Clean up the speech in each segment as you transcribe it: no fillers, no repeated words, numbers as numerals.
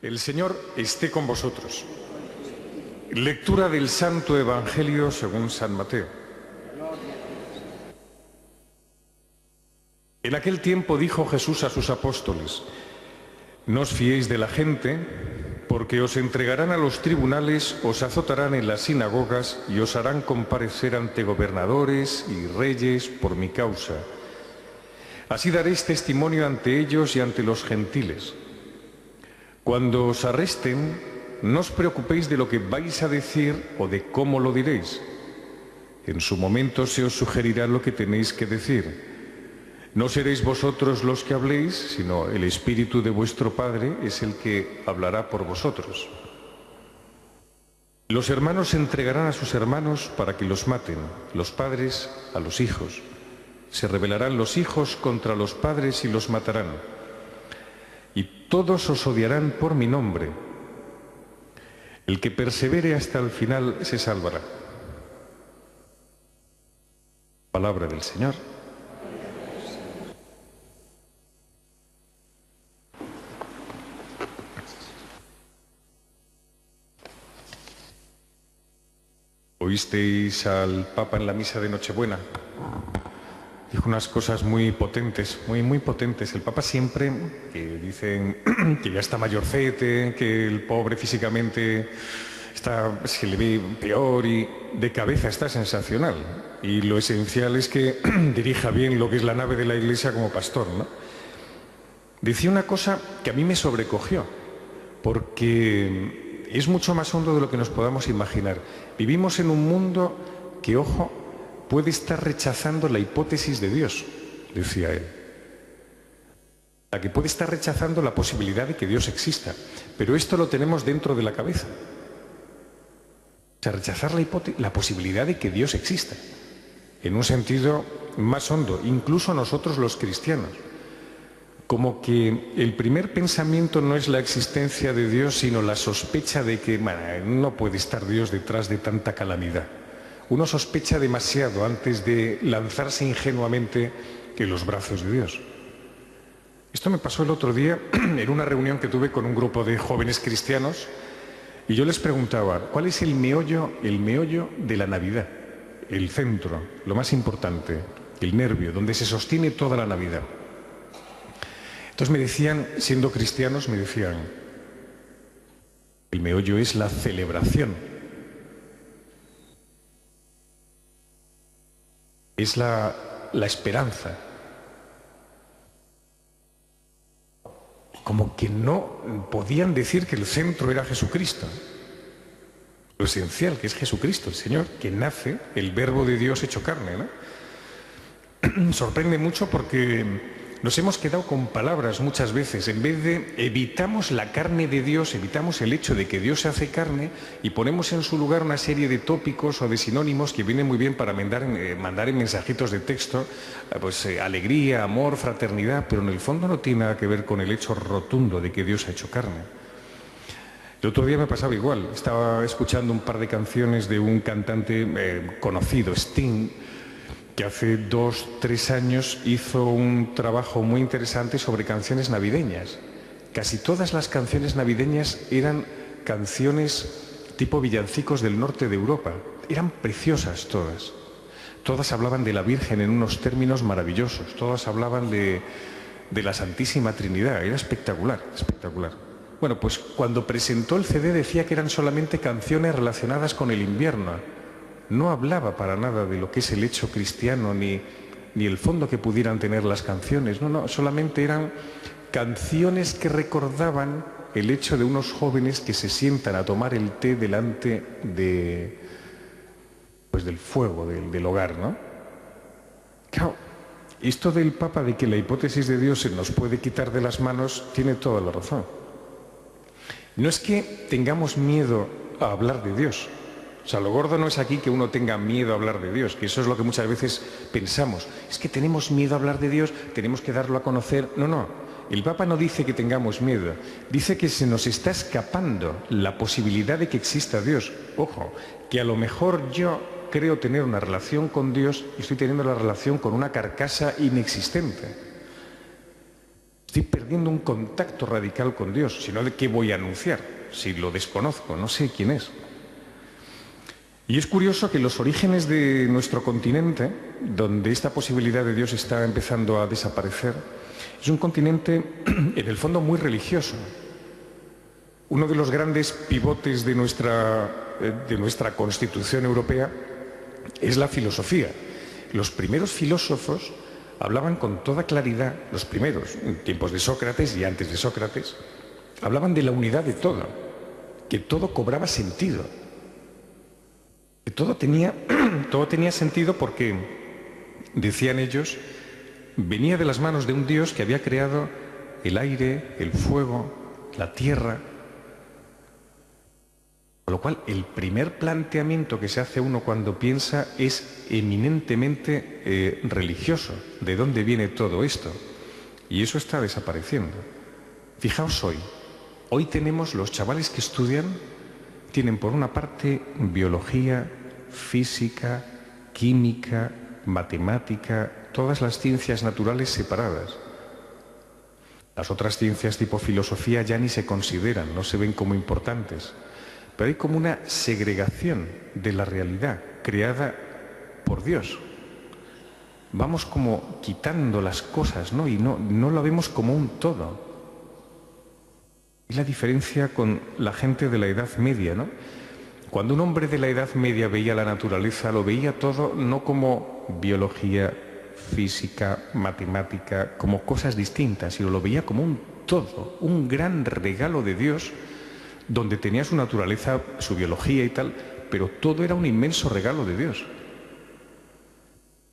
El Señor esté con vosotros. Lectura del Santo Evangelio según San Mateo. En aquel tiempo dijo Jesús a sus apóstoles: no os fiéis de la gente, porque os entregarán a los tribunales, os azotarán en las sinagogas y os harán comparecer ante gobernadores y reyes por mi causa. Así daréis testimonio ante ellos y ante los gentiles. Cuando os arresten, no os preocupéis de lo que vais a decir o de cómo lo diréis. En su momento se os sugerirá lo que tenéis que decir. No seréis vosotros los que habléis, sino el Espíritu de vuestro Padre es el que hablará por vosotros. Los hermanos entregarán a sus hermanos para que los maten, los padres a los hijos. Se rebelarán los hijos contra los padres y los matarán. Y todos os odiarán por mi nombre. El que persevere hasta el final se salvará. Palabra del Señor. ¿Oísteis al Papa en la misa de Nochebuena? Dijo unas cosas muy potentes, muy potentes. El Papa siempre, que dicen que ya está mayorcete, que el pobre físicamente se le ve peor y de cabeza está sensacional. Y lo esencial es que dirija bien lo que es la nave de la Iglesia como pastor, ¿no? Decía una cosa que a mí me sobrecogió, porque es mucho más hondo de lo que nos podamos imaginar. Vivimos en un mundo que, ojo, puede estar rechazando la hipótesis de Dios, decía él. La que puede estar rechazando la posibilidad de que Dios exista. Pero esto lo tenemos dentro de la cabeza. O sea, rechazar la posibilidad de que Dios exista. En un sentido más hondo, incluso nosotros los cristianos. Como que el primer pensamiento no es la existencia de Dios, sino la sospecha de que no puede estar Dios detrás de tanta calamidad. Uno sospecha demasiado antes de lanzarse ingenuamente en los brazos de Dios. Esto me pasó el otro día en una reunión que tuve con un grupo de jóvenes cristianos y yo les preguntaba, ¿cuál es el meollo de la Navidad? El centro, lo más importante, el nervio, donde se sostiene toda la Navidad. Entonces me decían, siendo cristianos, el meollo es la celebración. Es la esperanza. Como que no podían decir que el centro era Jesucristo. Lo esencial, que es Jesucristo, el Señor, que nace, el Verbo de Dios hecho carne, ¿no? Sorprende mucho porque nos hemos quedado con palabras muchas veces. En vez de evitamos la carne de Dios, evitamos el hecho de que Dios se hace carne y ponemos en su lugar una serie de tópicos o de sinónimos que vienen muy bien para mandar en mensajitos de texto, alegría, amor, fraternidad, pero en el fondo no tiene nada que ver con el hecho rotundo de que Dios ha hecho carne. El otro día me pasaba igual. Estaba escuchando un par de canciones de un cantante conocido, Sting, que hace 2-3 años hizo un trabajo muy interesante sobre canciones navideñas. Casi todas las canciones navideñas eran canciones tipo villancicos del norte de Europa. Eran preciosas todas. Todas hablaban de la Virgen en unos términos maravillosos. Todas hablaban de la Santísima Trinidad. Era espectacular, espectacular. Bueno, pues cuando presentó el CD decía que eran solamente canciones relacionadas con el invierno. No hablaba para nada de lo que es el hecho cristiano ni el fondo que pudieran tener las canciones. No, solamente eran canciones que recordaban el hecho de unos jóvenes que se sientan a tomar el té delante del fuego, del hogar, ¿no? Claro, esto del Papa de que la hipótesis de Dios se nos puede quitar de las manos tiene toda la razón. No es que tengamos miedo a hablar de Dios. O sea, lo gordo no es aquí que uno tenga miedo a hablar de Dios, que eso es lo que muchas veces pensamos. Es que tenemos miedo a hablar de Dios, tenemos que darlo a conocer. No. El Papa no dice que tengamos miedo. Dice que se nos está escapando la posibilidad de que exista Dios. Ojo, que a lo mejor yo creo tener una relación con Dios y estoy teniendo la relación con una carcasa inexistente. Estoy perdiendo un contacto radical con Dios. Si no, ¿de qué voy a anunciar? Si lo desconozco, no sé quién es. Y es curioso que los orígenes de nuestro continente, donde esta posibilidad de Dios está empezando a desaparecer, es un continente, en el fondo, muy religioso. Uno de los grandes pivotes de nuestra Constitución europea es la filosofía. Los primeros filósofos hablaban con toda claridad, los primeros, en tiempos de Sócrates y antes de Sócrates, hablaban de la unidad de todo, que todo cobraba sentido, que todo tenía sentido porque, decían ellos, venía de las manos de un Dios que había creado el aire, el fuego, la tierra. Con lo cual, el primer planteamiento que se hace uno cuando piensa es eminentemente religioso. ¿De dónde viene todo esto? Y eso está desapareciendo. Fijaos hoy tenemos los chavales que estudian, tienen por una parte biología, física, química, matemática, todas las ciencias naturales separadas. Las otras ciencias tipo filosofía ya ni se consideran, no se ven como importantes. Pero hay como una segregación de la realidad creada por Dios. Vamos como quitando las cosas, ¿no? Y no la vemos como un todo. Es la diferencia con la gente de la Edad Media, ¿no? Cuando un hombre de la Edad Media veía la naturaleza, lo veía todo no como biología, física, matemática, como cosas distintas, sino lo veía como un todo, un gran regalo de Dios, donde tenía su naturaleza, su biología y tal, pero todo era un inmenso regalo de Dios.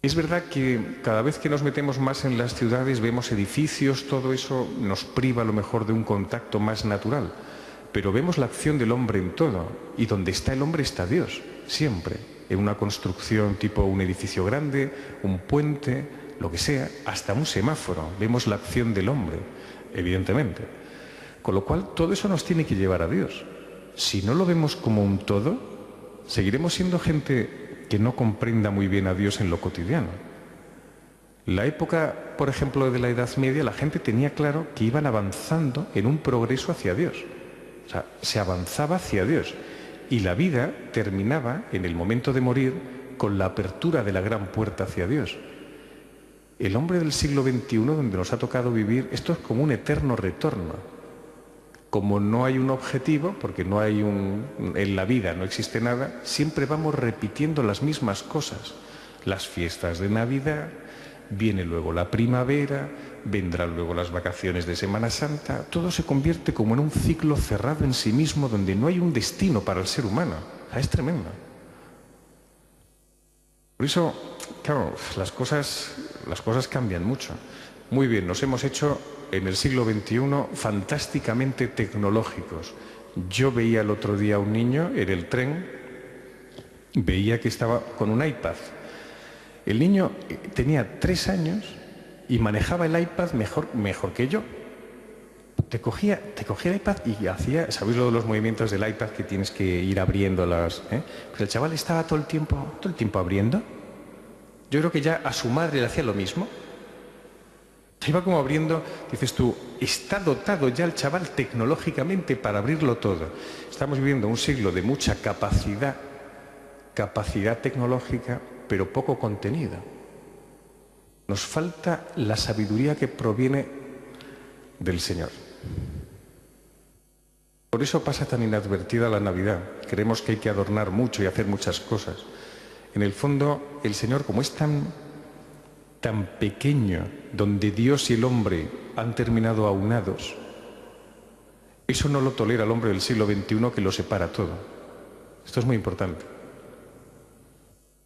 Es verdad que cada vez que nos metemos más en las ciudades, vemos edificios, todo eso nos priva a lo mejor de un contacto más natural, pero vemos la acción del hombre en todo, y donde está el hombre está Dios, siempre, en una construcción tipo un edificio grande, un puente, lo que sea, hasta un semáforo, vemos la acción del hombre, evidentemente. Con lo cual, todo eso nos tiene que llevar a Dios. Si no lo vemos como un todo, seguiremos siendo gente que no comprenda muy bien a Dios en lo cotidiano. La época, por ejemplo, de la Edad Media, la gente tenía claro que iban avanzando en un progreso hacia Dios. O sea, se avanzaba hacia Dios. Y la vida terminaba, en el momento de morir, con la apertura de la gran puerta hacia Dios. El hombre del siglo XXI, donde nos ha tocado vivir, esto es como un eterno retorno. Como no hay un objetivo, porque en la vida no existe nada, siempre vamos repitiendo las mismas cosas. Las fiestas de Navidad, viene luego la primavera, vendrán luego las vacaciones de Semana Santa, todo se convierte como en un ciclo cerrado en sí mismo donde no hay un destino para el ser humano. Es tremendo. Por eso, claro, las cosas cambian mucho. Muy bien, nos hemos hecho en el siglo XXI fantásticamente tecnológicos. Yo veía el otro día a un niño en el tren, veía que estaba con un iPad. El niño tenía 3 años y manejaba el iPad mejor que yo. Te cogía el iPad y hacía, ¿sabéis lo de los movimientos del iPad que tienes que ir abriendo las? Pues el chaval estaba todo el tiempo abriendo. Yo creo que ya a su madre le hacía lo mismo. Iba como abriendo, dices tú, está dotado ya el chaval tecnológicamente para abrirlo todo. Estamos viviendo un siglo de mucha capacidad tecnológica, pero poco contenido. Nos falta la sabiduría que proviene del Señor. Por eso pasa tan inadvertida la Navidad. Creemos que hay que adornar mucho y hacer muchas cosas. En el fondo, el Señor, como es tan pequeño, donde Dios y el hombre han terminado aunados, eso no lo tolera el hombre del siglo XXI, que lo separa todo. Esto es muy importante.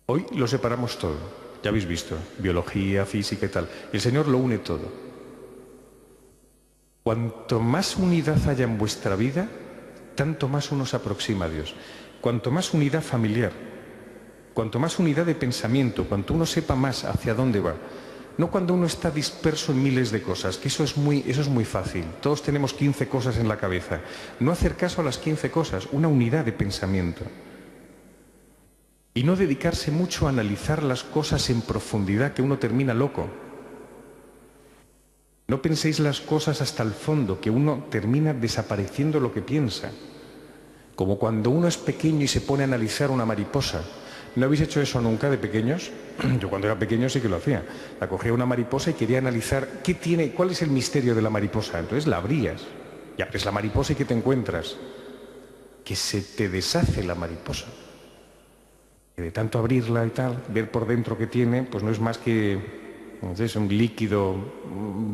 Hoy lo separamos todo, ya habéis visto, biología, física y tal. El Señor lo une todo. Cuanto más unidad haya en vuestra vida, tanto más uno se aproxima a Dios. Cuanto más unidad familiar, cuanto más unidad de pensamiento, cuanto uno sepa más hacia dónde va. No cuando uno está disperso en miles de cosas, que eso es muy fácil. Todos tenemos 15 cosas en la cabeza. No hacer caso a las 15 cosas, una unidad de pensamiento. Y no dedicarse mucho a analizar las cosas en profundidad, que uno termina loco. No penséis las cosas hasta el fondo, que uno termina desapareciendo lo que piensa. Como cuando uno es pequeño y se pone a analizar una mariposa. ¿No habéis hecho eso nunca de pequeños? Yo cuando era pequeño sí que lo hacía. La cogía una mariposa y quería analizar qué tiene, cuál es el misterio de la mariposa. Entonces la abrías y abres la mariposa y ¿qué te encuentras? Que se te deshace la mariposa. Y de tanto abrirla y tal, ver por dentro qué tiene, pues no es más que un líquido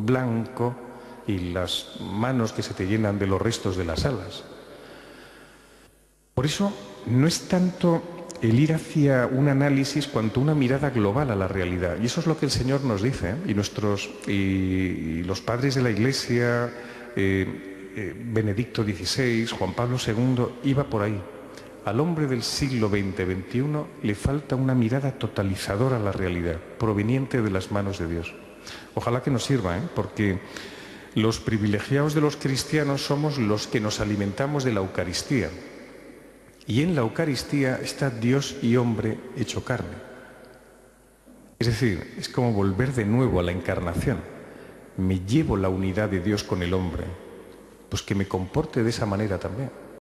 blanco y las manos que se te llenan de los restos de las alas. Por eso no es tanto el ir hacia un análisis cuanto una mirada global a la realidad. Y eso es lo que el Señor nos dice, ¿eh? Y los padres de la Iglesia, Benedicto XVI, Juan Pablo II, iba por ahí. Al hombre del siglo XX-XXI le falta una mirada totalizadora a la realidad, proveniente de las manos de Dios. Ojalá que nos sirva, porque los privilegiados de los cristianos somos los que nos alimentamos de la Eucaristía. Y en la Eucaristía está Dios y hombre hecho carne. Es decir, es como volver de nuevo a la encarnación. Me llevo la unidad de Dios con el hombre, pues que me comporte de esa manera también.